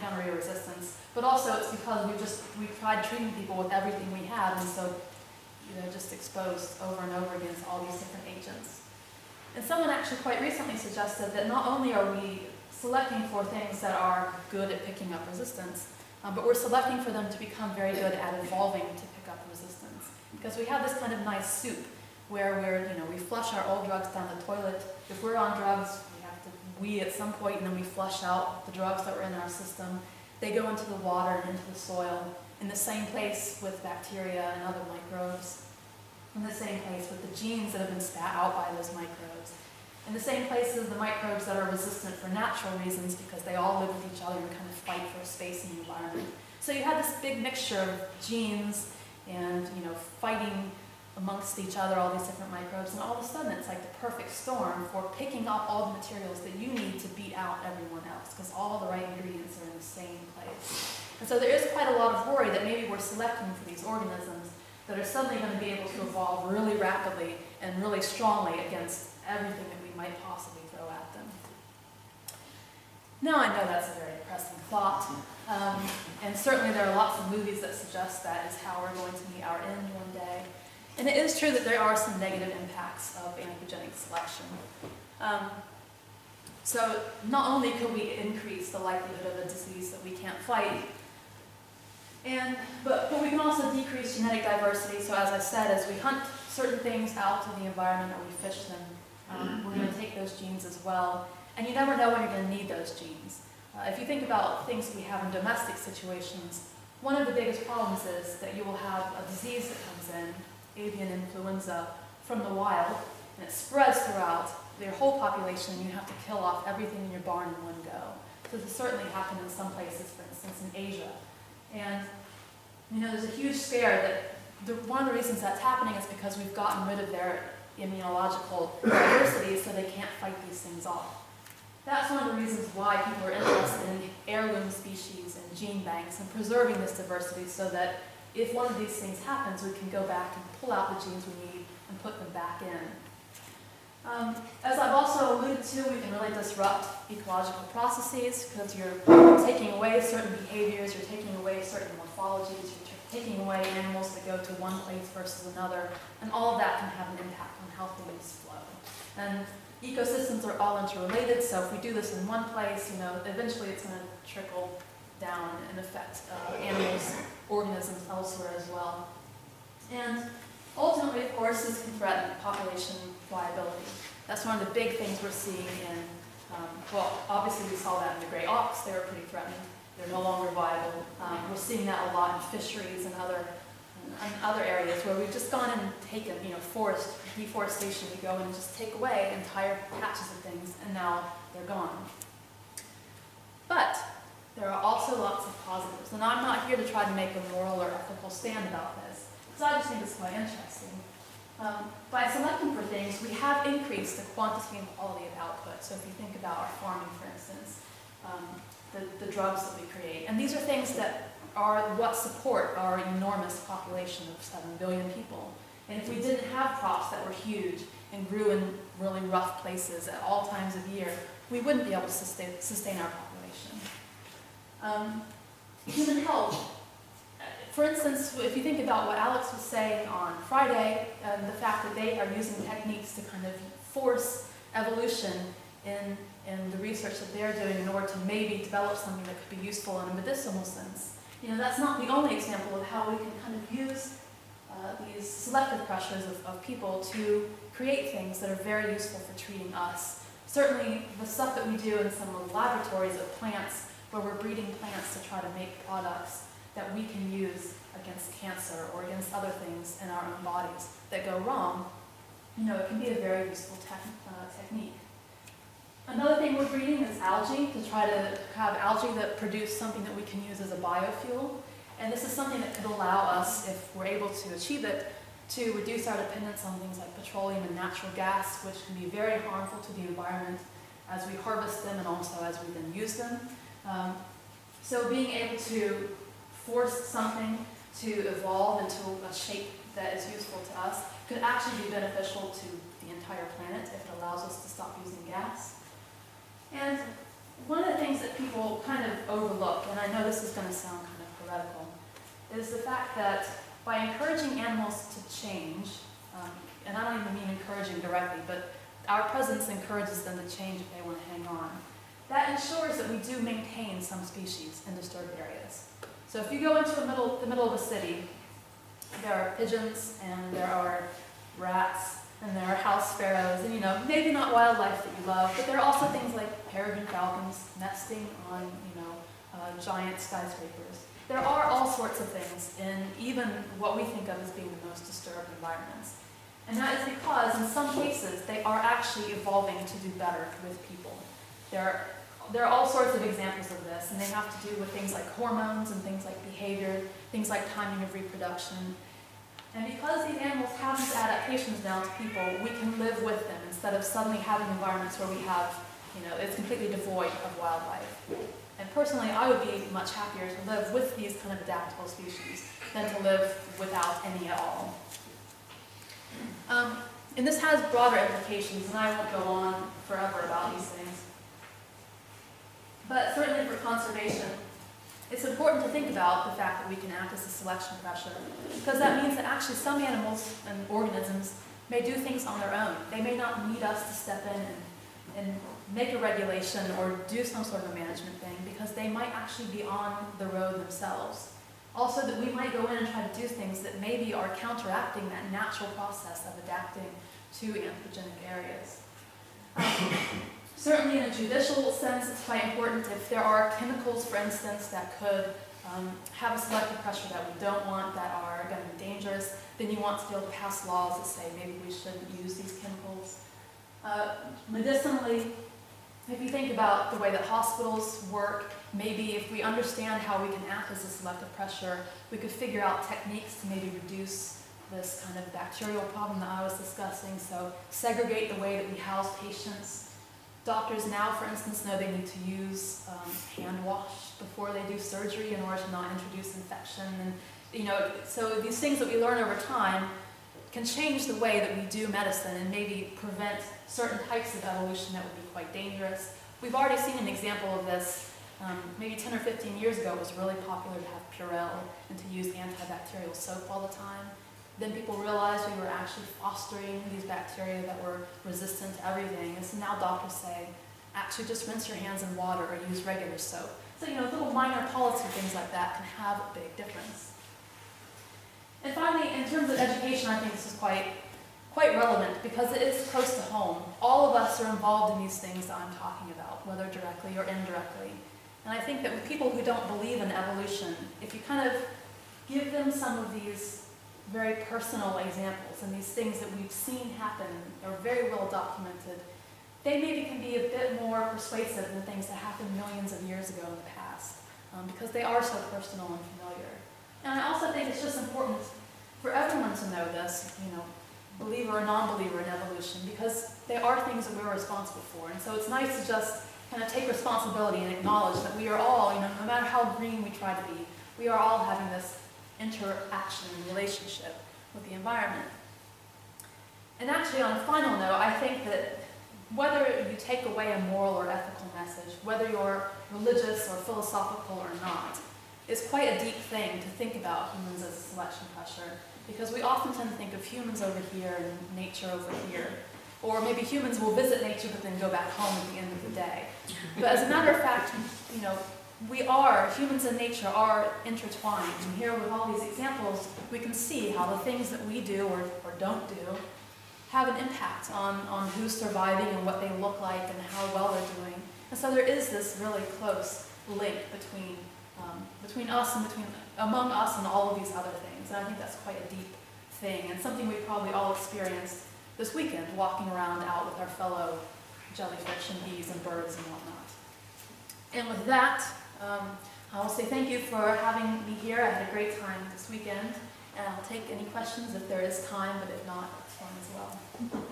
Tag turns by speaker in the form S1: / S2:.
S1: counter resistance, but also it's because we've tried treating people with everything we have, and so, just exposed over and over against all these different agents. And someone actually quite recently suggested that not only are we selecting for things that are good at picking up resistance, but we're selecting for them to become very good at evolving to pick up resistance. Because we have this kind of nice soup where we flush our old drugs down the toilet. If we're on drugs, we have to wee at some point, and then we flush out the drugs that were in our system. They go into the water and into the soil, in the same place with bacteria and other microbes, in the same place with the genes that have been spat out by those microbes, in the same places the microbes that are resistant for natural reasons because they all live with each other and kind of fight for space in the environment. So you have this big mixture of genes and fighting amongst each other, all these different microbes, and all of a sudden it's like the perfect storm for picking up all the materials that you need to beat out everyone else, because all the right ingredients are in the same place. And so there is quite a lot of worry that maybe we're selecting for these organisms that are suddenly going to be able to evolve really rapidly and really strongly against everything that we might possibly throw at them. Now I know that's a very depressing thought, and certainly there are lots of movies that suggest that is how we're going to meet our end one day. And it is true that there are some negative impacts of anthropogenic selection. So not only could we increase the likelihood of a disease that we can't fight, but we can also decrease genetic diversity. So as I said, as we hunt certain things out of the environment or we fish them, we're going to take those genes as well. And you never know when you're going to need those genes. If you think about things we have in domestic situations, one of the biggest problems is that you will have a disease that comes in, Avian Influenza, from the wild, and it spreads throughout your whole population, and you have to kill off everything in your barn in one go. So this has certainly happened in some places, for instance in Asia. And there's a huge scare that one of the reasons that's happening is because we've gotten rid of their immunological diversity, so they can't fight these things off. That's one of the reasons why people are interested in heirloom species and gene banks and preserving this diversity, so that if one of these things happens, we can go back and pull out the genes we need and put them back in. As I've also alluded to, we can really disrupt ecological processes because you're taking away certain behaviors, you're taking away certain morphologies, you're taking away animals that go to one place versus another, and all of that can have an impact on how things flow. And ecosystems are all interrelated, so if we do this in one place, eventually it's going to trickle down and affect animals, organisms elsewhere as well. And ultimately, of course, this can threaten population viability. That's one of the big things we're seeing in, obviously we saw that in the gray ox. They were pretty threatened. They're no longer viable. We're seeing that a lot in fisheries and other areas where we've just gone and taken, forest deforestation. We go and just take away entire patches of things, and now they're gone. But there are also lots of positives, and I'm not here to try to make a moral or ethical stand about this, because I just think it's quite interesting. By selecting for things, we have increased the quantity and quality of output. So if you think about our farming, for instance, the drugs that we create, and these are things that are what support our enormous population of 7 billion people. And if we didn't have crops that were huge and grew in really rough places at all times of year, we wouldn't be able to sustain our population. Human health. For instance, if you think about what Alex was saying on Friday, the fact that they are using techniques to kind of force evolution in the research that they're doing in order to maybe develop something that could be useful in a medicinal sense. That's not the only example of how we can kind of use these selective pressures of people to create things that are very useful for treating us. Certainly the stuff that we do in some of the laboratories of plants, where we're breeding plants to try to make products that we can use against cancer or against other things in our own bodies that go wrong, it can be a very useful technique. Another thing we're breeding is algae, to try to have algae that produce something that we can use as a biofuel. And this is something that could allow us, if we're able to achieve it, to reduce our dependence on things like petroleum and natural gas, which can be very harmful to the environment as we harvest them and also as we then use them. So being able to force something to evolve into a shape that is useful to us could actually be beneficial to the entire planet if it allows us to stop using gas. And one of the things that people kind of overlook, and I know this is going to sound kind of heretical, is the fact that by encouraging animals to change, and I don't even mean encouraging directly, but our presence encourages them to change if they want to hang on. That ensures that we do maintain some species in disturbed areas. So if you go into the middle of a city, there are pigeons and there are rats and there are house sparrows and, maybe not wildlife that you love, but there are also things like peregrine falcons nesting on, giant skyscrapers. There are all sorts of things in even what we think of as being the most disturbed environments. And that is because in some cases they are actually evolving to do better with people. There are all sorts of examples of this, and they have to do with things like hormones and things like behavior, things like timing of reproduction. And because these animals have these adaptations now to people, we can live with them instead of suddenly having environments where we have, it's completely devoid of wildlife. And personally, I would be much happier to live with these kind of adaptable species than to live without any at all. And this has broader implications, and I won't go on forever about these things. But certainly for conservation, it's important to think about the fact that we can act as a selection pressure, because that means that actually some animals and organisms may do things on their own. They may not need us to step in and make a regulation or do some sort of a management thing, because they might actually be on the road themselves. Also that we might go in and try to do things that maybe are counteracting that natural process of adapting to anthropogenic areas. Certainly in a judicial sense, it's quite important if there are chemicals, for instance, that could have a selective pressure that we don't want, that are going to be dangerous, then you want to be able to pass laws that say maybe we shouldn't use these chemicals. Medicinally, if you think about the way that hospitals work, maybe if we understand how we can act as a selective pressure, we could figure out techniques to maybe reduce this kind of bacterial problem that I was discussing. So segregate the way that we house patients. Doctors now, for instance, know they need to use hand wash before they do surgery in order to not introduce infection. And so these things that we learn over time can change the way that we do medicine and maybe prevent certain types of evolution that would be quite dangerous. We've already seen an example of this. Maybe 10 or 15 years ago, it was really popular to have Purell and to use antibacterial soap all the time. Then people realized we were actually fostering these bacteria that were resistant to everything. And so now doctors say, actually just rinse your hands in water or use regular soap. So, little minor policy things like that can have a big difference. And finally, in terms of education, I think this is quite relevant because it is close to home. All of us are involved in these things that I'm talking about, whether directly or indirectly. And I think that with people who don't believe in evolution, if you kind of give them some of these very personal examples and these things that we've seen happen are very well documented, they maybe can be a bit more persuasive than things that happened millions of years ago in the past, because they are so personal and familiar. And I also think it's just important for everyone to know this, believer or non-believer in evolution, because they are things that we're responsible for. And so it's nice to just kind of take responsibility and acknowledge that we are all, no matter how green we try to be, we are all having this interaction and relationship with the environment. And actually, on a final note, I think that whether you take away a moral or ethical message, whether you're religious or philosophical or not, is quite a deep thing to think about humans as a selection pressure, because we often tend to think of humans over here and nature over here. Or maybe humans will visit nature but then go back home at the end of the day. But as a matter of fact, humans and nature are intertwined. And here with all these examples, we can see how the things that we do or don't do have an impact on who's surviving and what they look like and how well they're doing. And so there is this really close link between us and among us and all of these other things. And I think that's quite a deep thing and something we probably all experienced this weekend, walking around out with our fellow jellyfish and bees and birds and whatnot. And with that, I will say thank you for having me here. I had a great time this weekend, and I'll take any questions if there is time, but if not, it's fine as well.